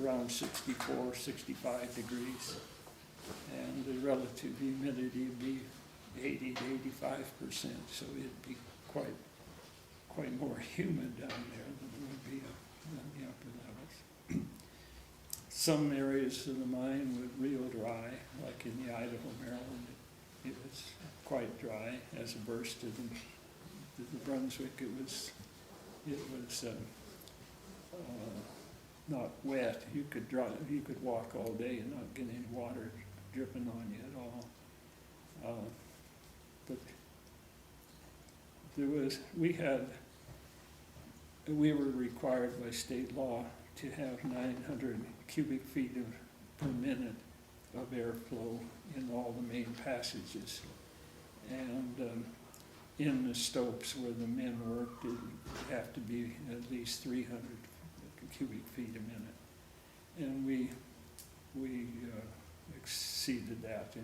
around 64, 65 degrees. And the relative humidity would be 80 to 85%, so it'd be quite more humid down there than it would be up in the upper levels. Some areas of the mine were real dry, like in the Idaho Maryland. It was quite dry as a burst to the Brunswick. It was not wet. You could walk all day and not get any water dripping on you at all. But we were required by state law to have 900 cubic feet per minute of airflow in all the main passages. And in the stopes where the men worked, it would have to be at least 300 cubic feet a minute. And we exceeded that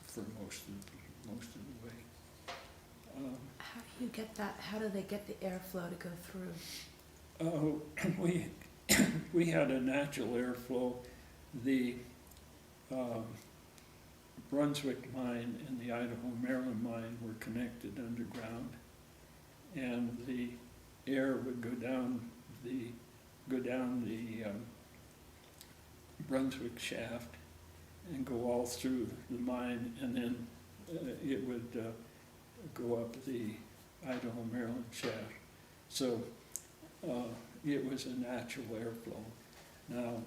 for most of the way. How do you get that? How do they get the airflow to go through? We had a natural airflow. The Brunswick Mine and the Idaho Maryland Mine were connected underground, and the air would go down the Brunswick shaft and go all through the mine, and then it would go up the Idaho Maryland shaft. So it was a natural airflow. Now,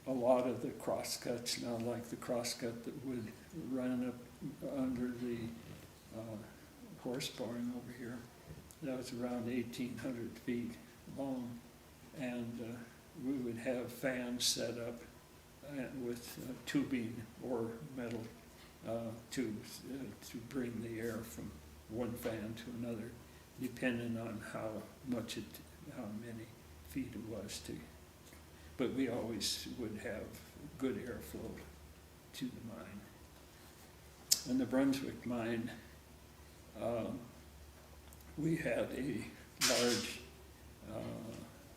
a lot of the crosscuts now, like the crosscut that would run up under the horse barn over here, that was around 1,800 feet long, and we would have fans set up with tubing or metal tubes to bring the air from one fan to another, depending on how many feet it was to. But we always would have good airflow to the mine. And the Brunswick mine, we had a large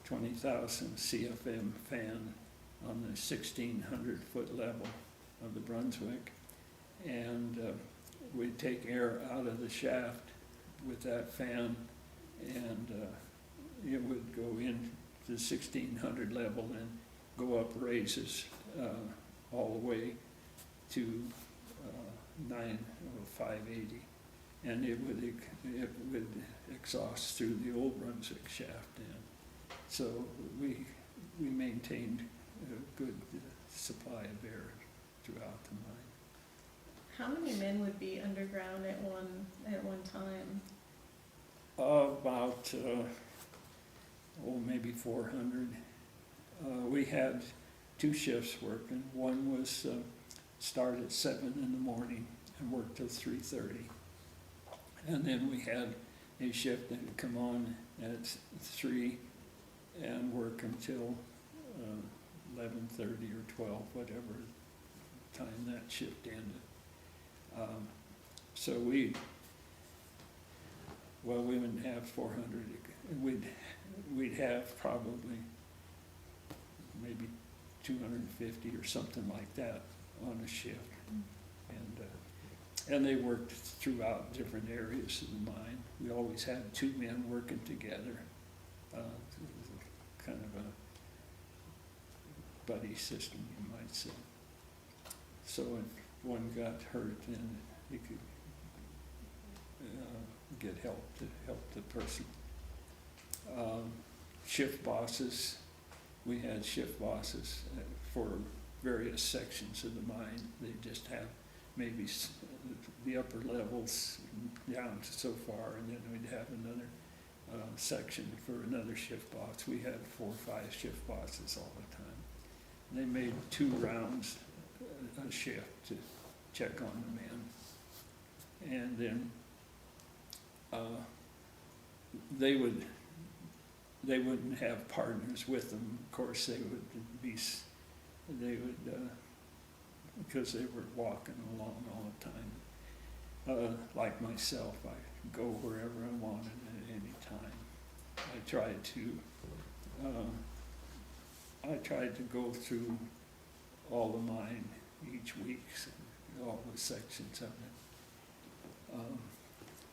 20,000 CFM fan on the 1,600 foot level of the Brunswick, and we'd take air out of the shaft with that fan, and it would go in the 1,600 level and go up raises all the way to 580, and it would exhaust through the old Brunswick shaft. And so we maintained a good supply of air throughout the mine. How many men would be underground at one time? About maybe 400. We had two shifts working. One was start at 7 in the morning and work till 3:30, and then we had a shift that would come on at 3 and work until 11:30 or 12, whatever time that shift ended. So we wouldn't have 400. We'd have probably maybe 250 or something like that on a shift, and they worked throughout different areas of the mine. We always had two men working together. It was kind of a buddy system, you might say. So if one got hurt, then he could get help to help the person. Shift bosses, we had shift bosses for various sections of the mine. They just have maybe the upper levels down to so far, and then we'd have another section for another shift boss. We had 4 or 5 shift bosses all the time. And they made 2 rounds a shift to check on the men. And then they wouldn't have partners with them. Of course, they would because they were walking along all the time. Like myself, I could go wherever I wanted at any time. I tried to I tried to go through all the mine each week, so all the sections of it.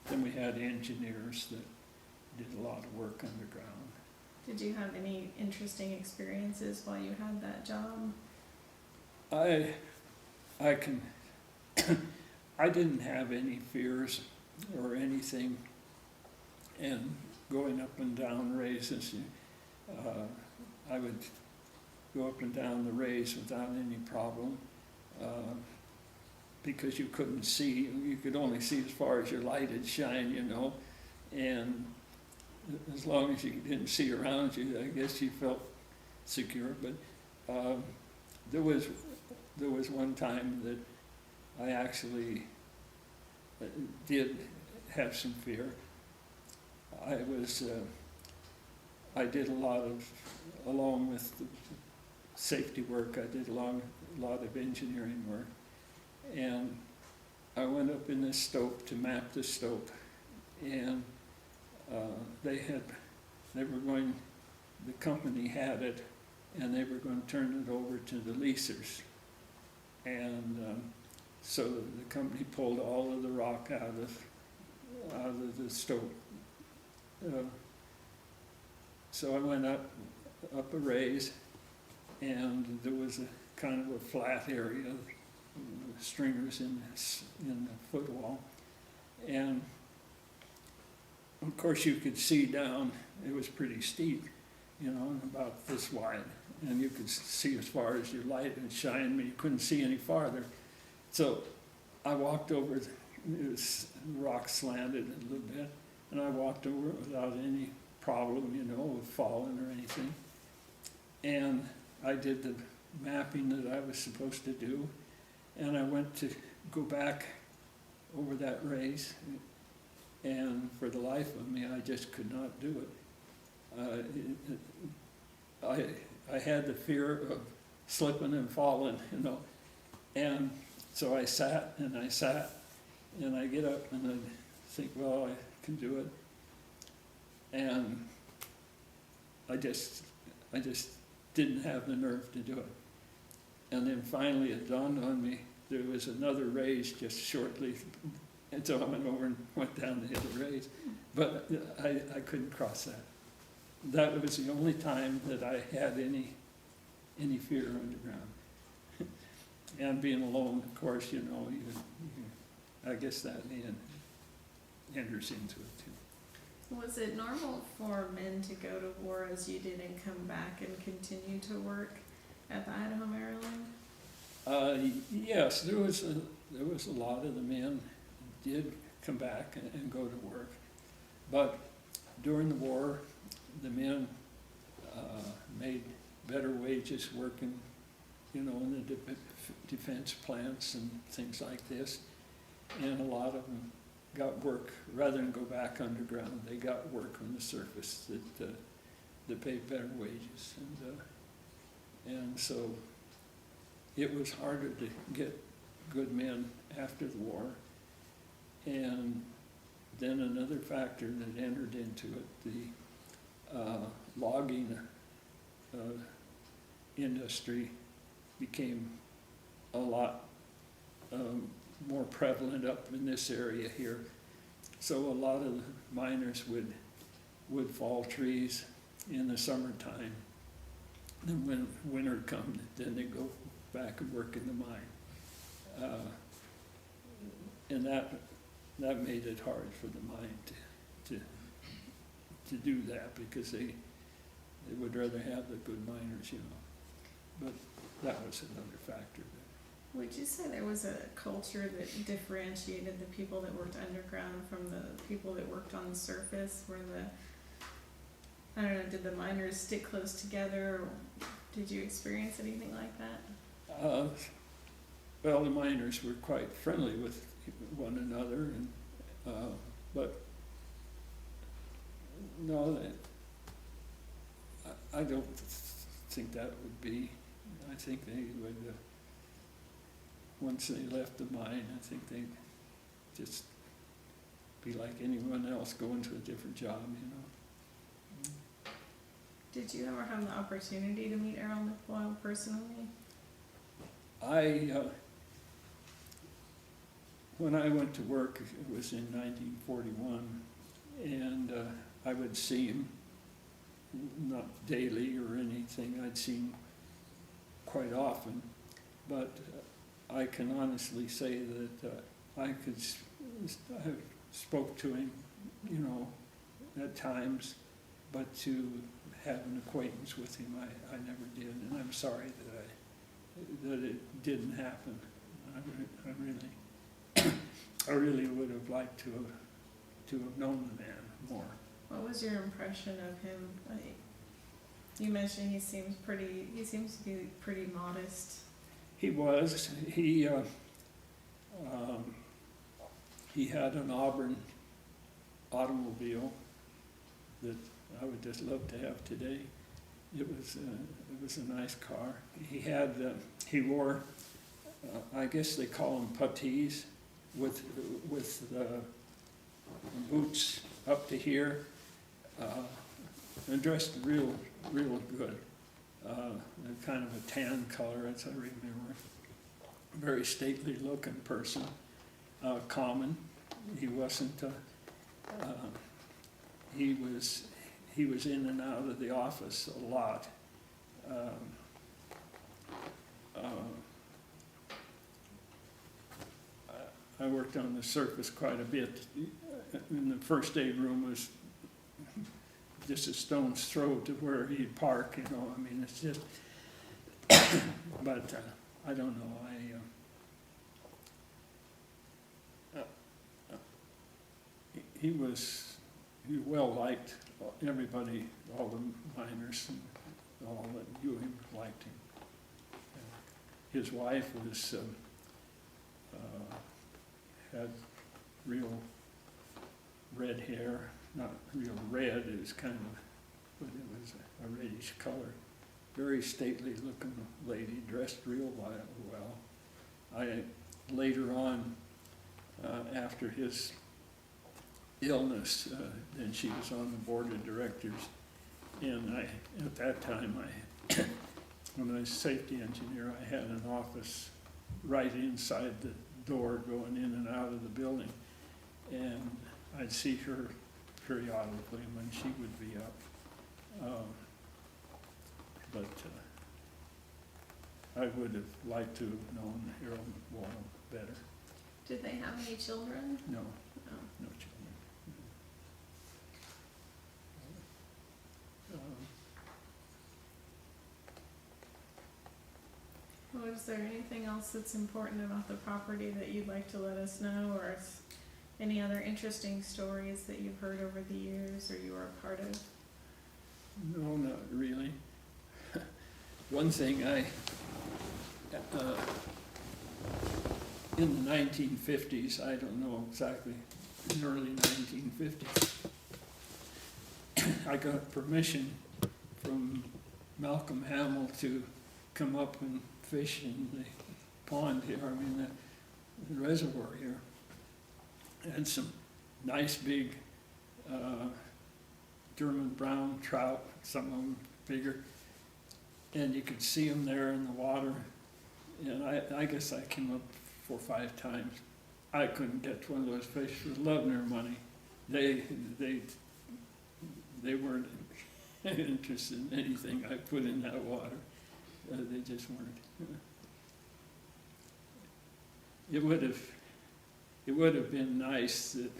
Then we had engineers that did a lot of work underground. Did you have any interesting experiences while you had that job? I can, I didn't have any fears or anything, and going up and down raises, I would go up and down the raise without any problem, because you couldn't see, you could only see as far as your light had shine, you know, and as long as you didn't see around you, I guess you felt secure. But there was one time that I actually did have some fear. I did a lot of, along with the safety work, I did a lot of engineering work, and I went up in this stope to map the stope, and the company had it, and they were going to turn it over to the leasers. And so the company pulled all of the rock out of the stope. So I went up a raise, and there was a kind of a flat area, stringers in the footwall, and of course you could see down. It was pretty steep, you know, about this wide, and you could see as far as your light would shine, but you couldn't see any farther. So I walked over, the rock slanted a little bit, and I walked over without any problem, you know, of falling or anything. And I did the mapping that I was supposed to do, and I went to go back over that raise, and for the life of me, I just could not do it. I had the fear of slipping and falling, you know, and so I sat, and I get up, and I think, well, I can do it, and I just didn't have the nerve to do it. And then finally it dawned on me, there was another raise just shortly, and so I went over and went down the other raise, but I couldn't cross that. That was the only time that I had any fear underground. And being alone, of course, you know, I guess that enters into it too. Was it normal for men to go to war as you did and come back and continue to work at the Idaho Maryland? Yes, there was a lot of the men did come back and go to work, but during the war, the men made better wages working, you know, in the defense plants and things like this, and a lot of them got work rather than go back underground. They got work on the surface that paid better wages, and so it was harder to get good men after the war. And then another factor that entered into it, the logging industry became a lot more prevalent up in this area here. So a lot of the miners would fall trees in the summertime. Then when winter comes, then they go back and work in the mine. And that made it hard for the mine to do that, because they would rather have the good miners, you know. But that was another factor. Would you say there was a culture that differentiated the people that worked underground from the people that worked on the surface? I don't know, did the miners stick close together, or did you experience anything like that? Well, the miners were quite friendly with one another, and but no, I don't think that would be. I think they would, once they left the mine, I think they'd just be like anyone else, going to a different job, you know. Did you ever have the opportunity to meet Errol McBoyle personally? When I went to work, it was in 1941, and I would see him, not daily or anything, I'd see him quite often, but I can honestly say that I spoke to him, you know, at times, but to have an acquaintance with him, I never did, and I'm sorry that it didn't happen. I really would have liked to have known the man more. What was your impression of him? Like, you mentioned he seems to be pretty modest. He was. He had an Auburn automobile that I would just love to have today. It was a nice car. He wore, I guess they call them puttees, with the boots up to here, and dressed real good. Kind of a tan color, as I remember. Very stately looking person. Common. He wasn't. He was in and out of the office a lot. I worked on the surface quite a bit. And the first aid room was just a stone's throw to where he'd park, you know. I mean, it's just, but I don't know. He was well liked. Everybody, all the miners and all that knew him liked him. His wife was had real red hair, not real red. It was kind of, but it was a reddish color. Very stately looking lady, dressed real well. Later on, after his illness, then she was on the board of directors, and at that time, when I was a safety engineer, I had an office right inside the door going in and out of the building, and I'd see her periodically when she would be up. But I would have liked to have known Errol McBoyle better. Did they have any children? No, No. no children. Well, is there anything else that's important about the property that you'd like to let us know, or any other interesting stories that you've heard over the years or you were a part of? No, not really. One thing in the 1950s, I don't know exactly, in the early 1950s, I got permission from Malcolm Hamill to come up and fish in the pond here, I mean the reservoir here. And some nice big German brown trout, some of them bigger. And you could see them there in the water. And I guess I came up 4 or 5 times. I couldn't catch one of those fish for love nor money. They weren't interested in anything I put in that water. They just weren't. It would have been nice that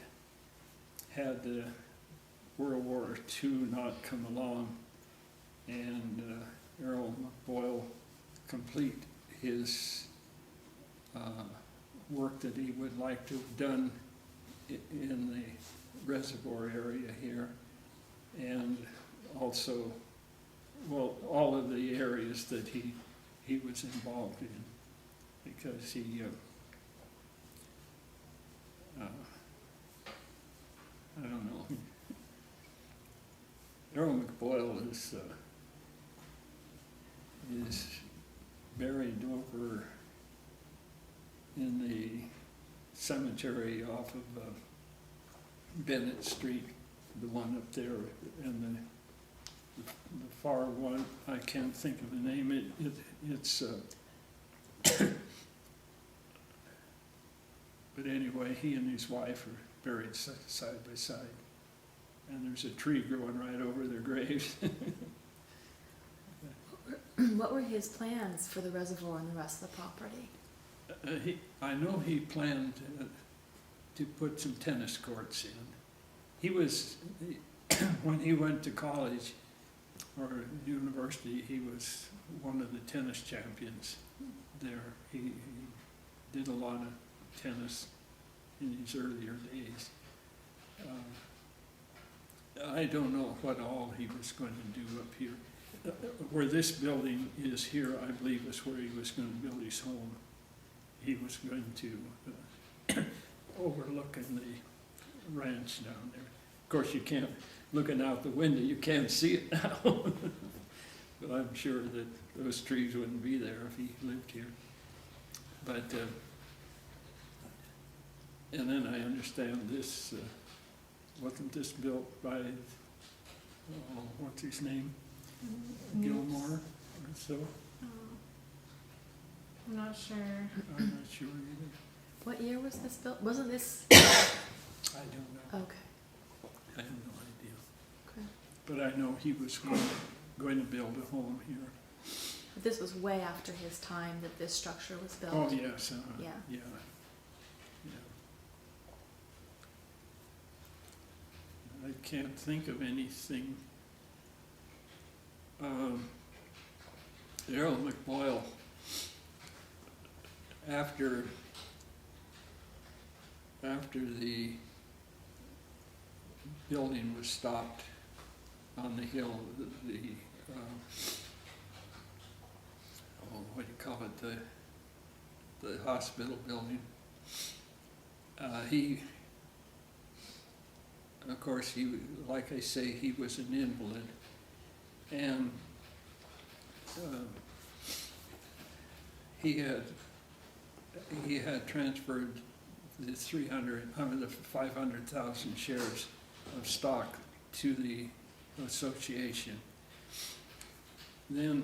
had the World War II not come along and Errol McBoyle complete his work that he would like to have done in the reservoir area here, and also, well, all of the areas that he was involved in, because he I don't know. Errol McBoyle is buried over in the cemetery off of Bennett Street, the one up there, and the far one, I can't think of the name, it's, but anyway, he and his wife are buried side by side. And there's a tree growing right over their graves. What were his plans for the reservoir and the rest of the property? I know he planned to put some tennis courts in. He was, when he went to college or university, he was one of the tennis champions there. He did a lot of tennis in his earlier days. I don't know what all he was going to do up here. Where this building is here, I believe, is where he was going to build his home. He was going to overlooking the ranch down there. Of course, you can't, looking out the window, you can't see it now. But I'm sure that those trees wouldn't be there if he lived here. But, and then I understand this, wasn't this built by, what's his name? Gilmore or so? I'm not sure. I'm not sure either. What year was this built? Wasn't this? I don't know. Okay. I have no idea. Okay. But I know he was going to build a home here. But this was way after his time that this structure was built. Oh, yes, Yeah. yeah. I can't think of anything. Errol McBoyle, after the building was stopped on the hill, what do you call it, the hospital building, he, of course, he, like I say, he was an invalid, and he had transferred the 500,000 shares of stock to the association. Then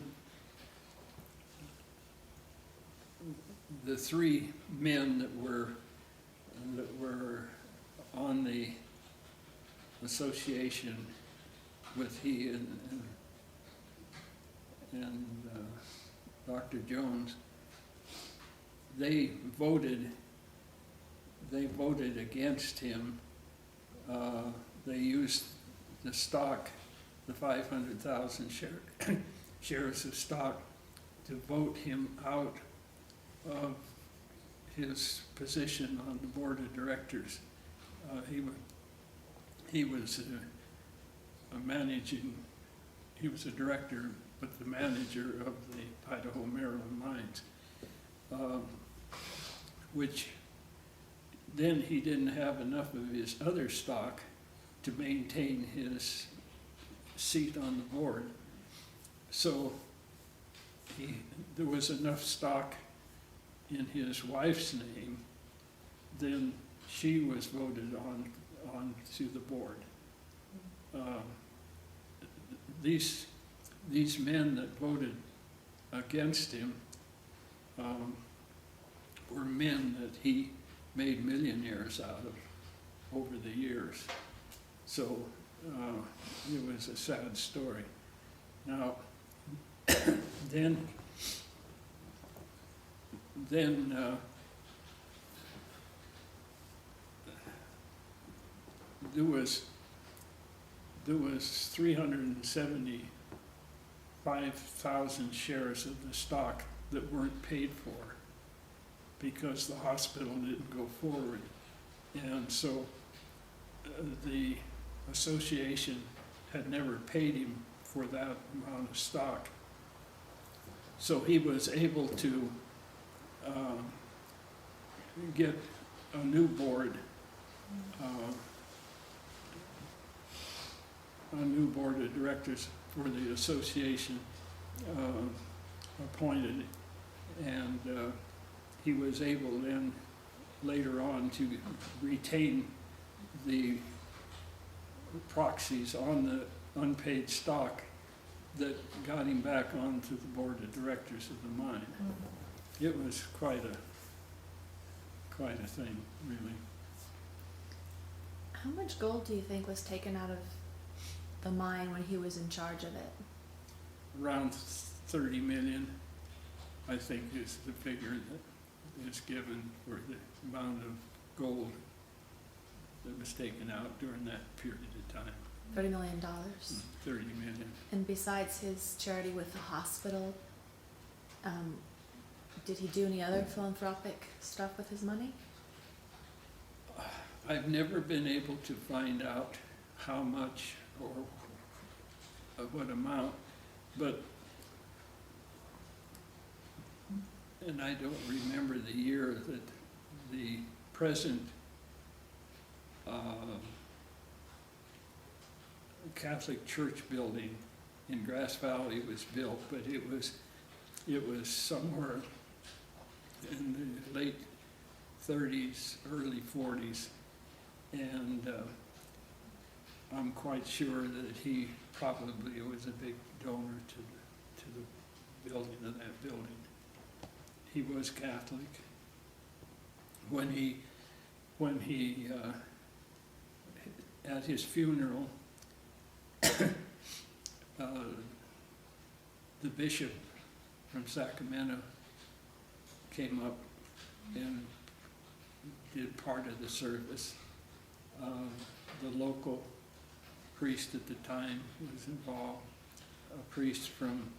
the three men that were on the association with he and Dr. Jones, they voted against him. They used the stock, the 500,000 shares of stock, to vote him out of his position on the board of directors. He was he was a director, but the manager of the Idaho Maryland Mines, which then he didn't have enough of his other stock to maintain his seat on the board. So there was enough stock in his wife's name, then she was voted on to the board. These men that voted against him were men that he made millionaires out of over the years. So it was a sad story. Now, then there was 375,000 shares of the stock that weren't paid for because the hospital didn't go forward. And so the association had never paid him for that amount of stock. So he was able to get a new board, a new board of directors for the association appointed, and he was able then later on to retain the proxies on the unpaid stock that got him back onto the board of directors of the mine. It was quite a thing, really. How much gold do you think was taken out of the mine when he was in charge of it? Around 30 million, I think, is the figure that is given for the amount of gold that was taken out during that period of time. $30 million. 30 million. And besides his charity with the hospital, did he do any other philanthropic stuff with his money? I've never been able to find out how much or what amount, but, and I don't remember the year that the present Catholic church building in Grass Valley was built, but it was somewhere in the late 30s, early 40s, and I'm quite sure that he probably was a big donor to the building of that building. He was Catholic. When he at his funeral, the bishop from Sacramento came up and did part of the service. The local priest at the time was involved, a priest from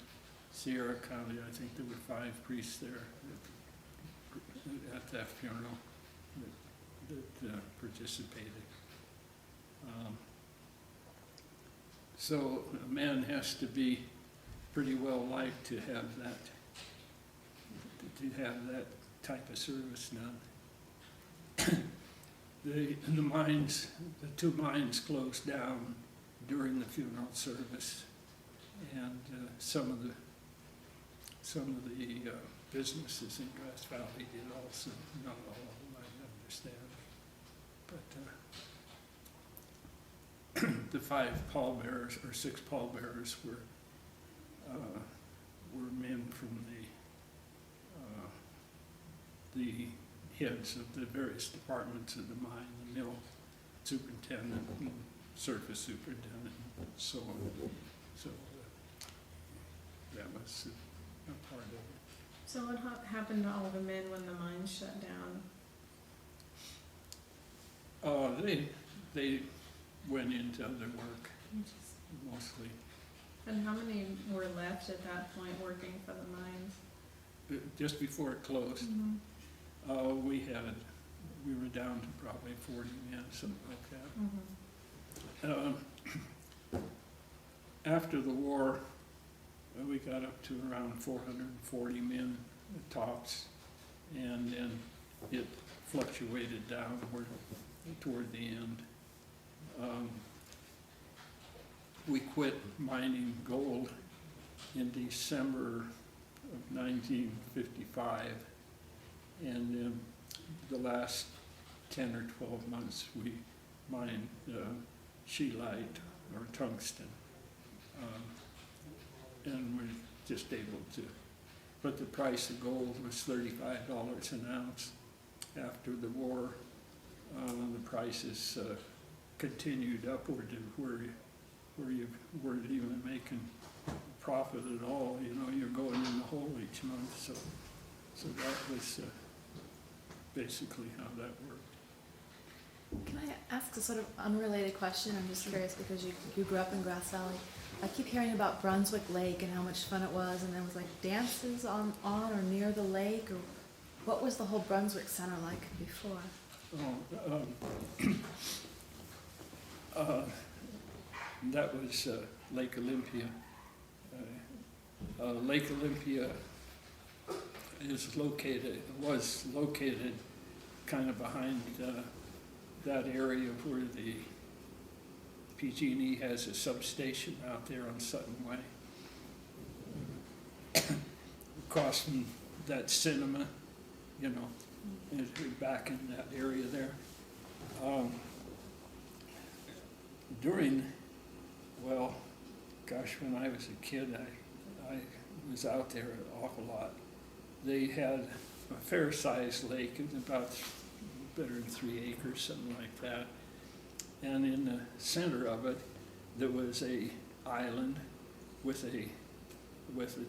Sierra County. I think there were 5 priests there at that funeral that participated. So a man has to be pretty well liked to have that type of service done. The mines, the 2 mines closed down during the funeral service, and some of the businesses in Grass Valley did also, not all of them, I understand. But the 5 pallbearers, or 6 pallbearers, were men from the heads of the various departments of the mine, the mill superintendent, and surface superintendent, and so on. So that was a part of it. So what happened to all the men when the mine shut down? They went into other work, mostly. And how many were left at that point working for the mines? Just before it closed, we were down to probably 40 men, something like that. After the war, we got up to around 440 men tops, and then it fluctuated downward toward the end. We quit mining gold in December of 1955, and in the last 10 or 12 months we mined scheelite or tungsten, and we're just able to, but the price of gold was $35 an ounce. After the war, the prices continued upward to where you weren't even making profit at all. You know, you're going in the hole each month. So that was basically how that worked. Can I ask a sort of unrelated question? I'm just curious because you grew up in Grass Valley. I keep hearing about Brunswick Lake and how much fun it was, and there was like dances on or near the lake, or what was the whole Brunswick Center like before? That was Lake Olympia. Lake Olympia was located kind of behind that area where the PG&E has a substation out there on Sutton Way. Across from that cinema, you know, back in that area there. gosh, when I was a kid, I was out there an awful lot. They had a fair-sized lake, it was about better than 3 acres, something like that. And in the center of it, there was a island with a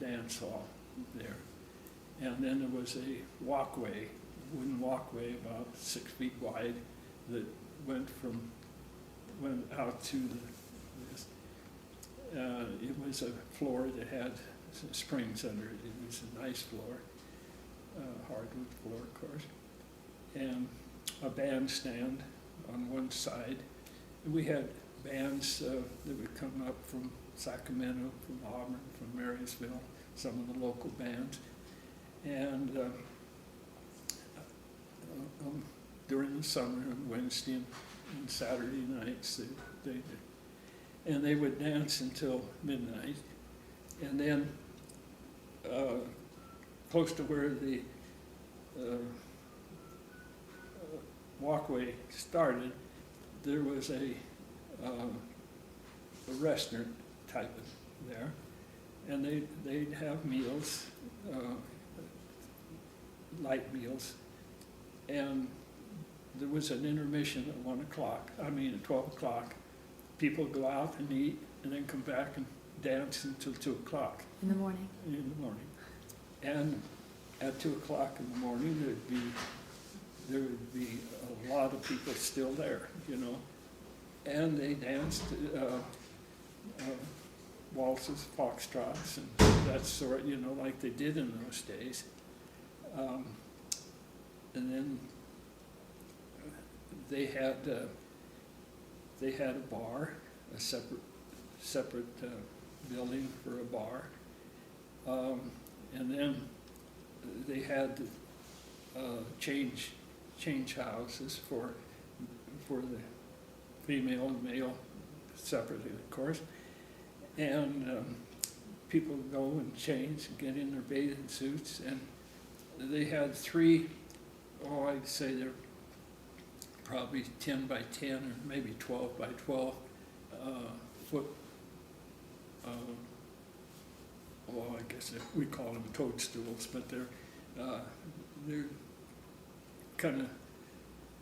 dance hall there. And then there was a walkway, wooden walkway about 6 feet wide that went out to it was a floor that had some springs under it. It was a nice floor, hardwood floor, of course, and a bandstand on one side. We had bands that would come up from Sacramento, from Auburn, from Marysville, some of the local bands. And during the summer, Wednesday and Saturday nights, they would dance until midnight. And then close to where the walkway started, there was a restaurant type of there, and they'd have meals, light meals, and there was an intermission at 1 o'clock. I mean, at 12 o'clock, people go out and eat, and then come back and dance until 2 o'clock. In the morning. In the morning. And at 2 o'clock in the morning, there would be a lot of people still there, you know. And they danced waltzes, foxtrots, and that sort, you know, like they did in those days. And then they had a bar, a separate building for a bar, and then they had change houses for the female and male separately, of course, and people would go and change and get in their bathing suits, and they had 3, I'd say they're probably 10 by 10 or maybe 12 by 12 foot, I guess we call them toadstools, but they're kind of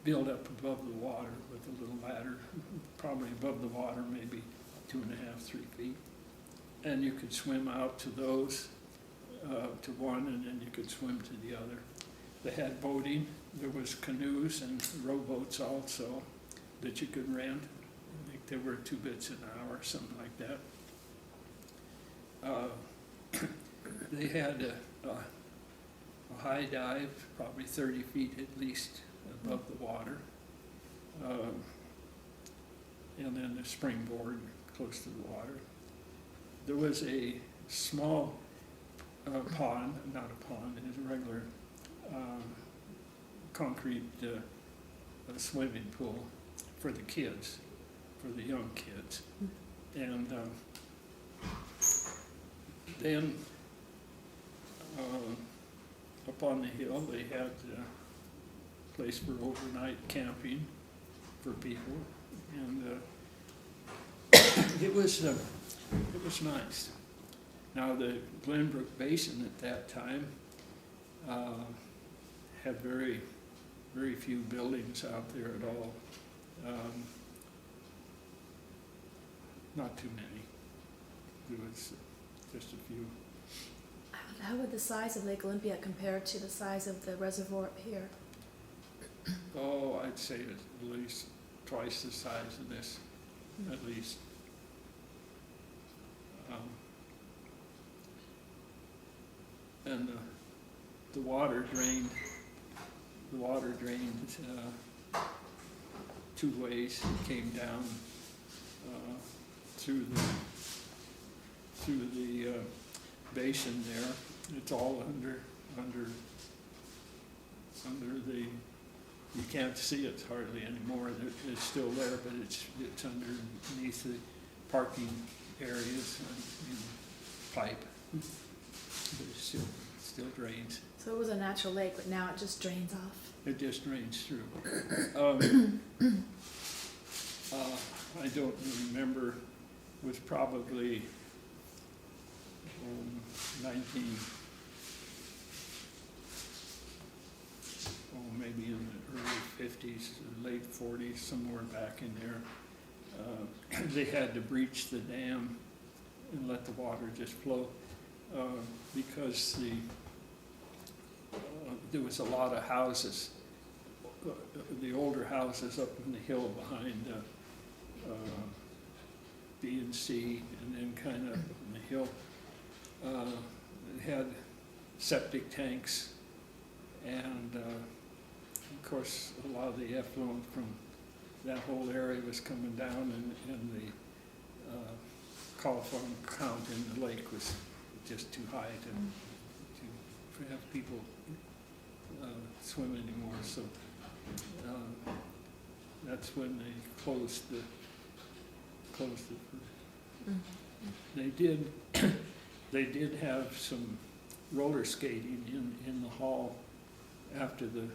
built up above the water with a little ladder, probably above the water, maybe 2.5, 3 feet. And you could swim out to those, to one, and then you could swim to the other. They had boating. There was canoes and rowboats also that you could rent. I think they were 2 bits an hour, something like that. They had a high dive, probably 30 feet at least above the water, and then a springboard close to the water. There was a small pond, not a pond, it was a regular concrete swimming pool for the kids, for the young kids. And then up on the hill they had a place for overnight camping for people, and it was nice. Now the Glenbrook Basin at that time had very few buildings out there at all. Not too many. There was just a few. How would the size of Lake Olympia compare to the size of the reservoir up here? Oh, I'd say at least twice the size of this, at least. And the water drained. The water drained 2 ways. It came down through the basin there. It's all under the. You can't see it hardly anymore. It's still there, but it's underneath the parking areas and pipe. But it still drains. So it was a natural lake, but now it just drains off. It just drains through. I don't remember. It was probably maybe in the early 50s, late 40s, somewhere back in there. They had to breach the dam and let the water just flow because there was a lot of houses, the older houses up in the hill behind B and C, and then kind of in the hill. It had septic tanks, and of course a lot of the effluent from that whole area was coming down, and the coliform count in the lake was just too high to have people swim anymore. So that's when they closed it. They did have some roller skating in the hall after the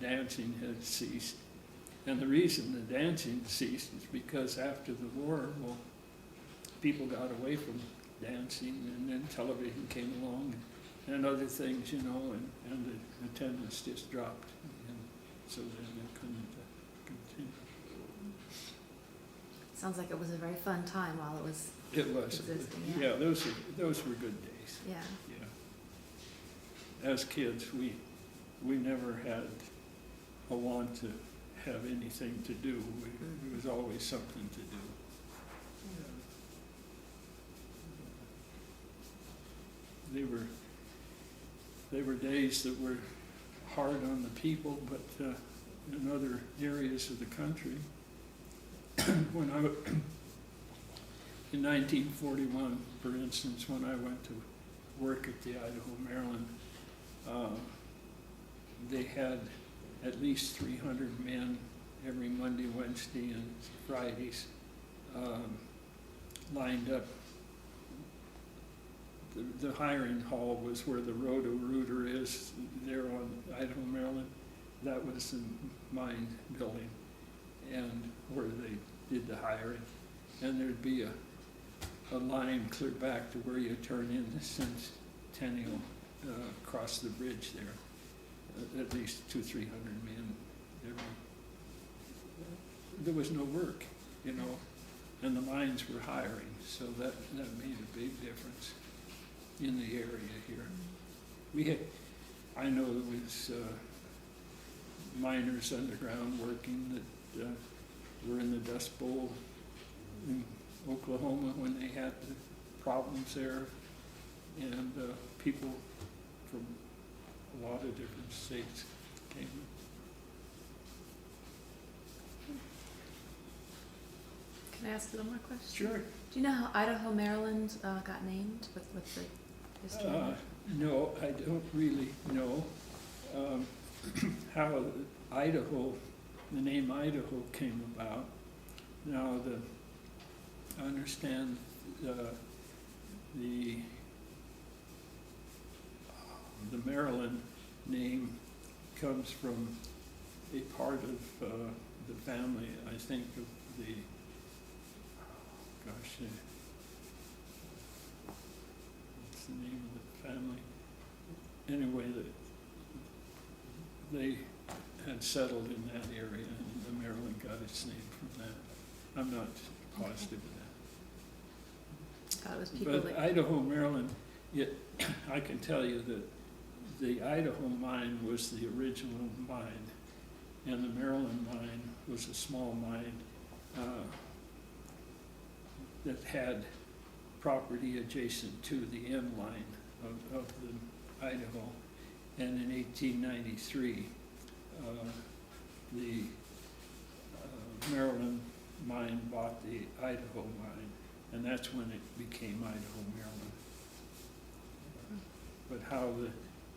dancing had ceased. And the reason the dancing ceased is because after the war, well, people got away from dancing, and then television came along and other things, you know, and the attendance just dropped, and so then they couldn't continue. Sounds like it was a very fun time while it was It was. existing, Yeah, those were good days. Yeah. Yeah. As kids, we never had a want to have anything to do. There was always something to do. They were days that were hard on the people, but in other areas of the country, when I in 1941, for instance, when I went to work at the Idaho Maryland, they had at least 300 men every Monday, Wednesday, and Fridays lined up. The hiring hall was where the Roto-Rooter is there on Idaho, Maryland. That was the mine building, and where they did the hiring. And there'd be a line clear back to where you turn in the Centennial across the bridge there. At least 200-300 men. There was no work, you know, and the mines were hiring, so that made a big difference in the area here. I know there was miners underground working that were in the Dust Bowl in Oklahoma when they had the problems there, and people from a lot of different states came. Can I ask you one more question? Sure. Do you know how Idaho, Maryland got named with the history? No, I don't really know how Idaho, the name Idaho came about. Now, I understand the Maryland name comes from a part of the family, I think, of the, what's the name of the family? Anyway, they had settled in that area, and the Maryland got its name from that. I'm not positive of that. I thought it was people But Idaho, Maryland, I can tell you that the Idaho mine was the original mine, and the Maryland mine was a small mine that had property adjacent to the end line of the Idaho. And in 1893, the Maryland mine bought the Idaho mine, and that's when it became Idaho, Maryland. But how the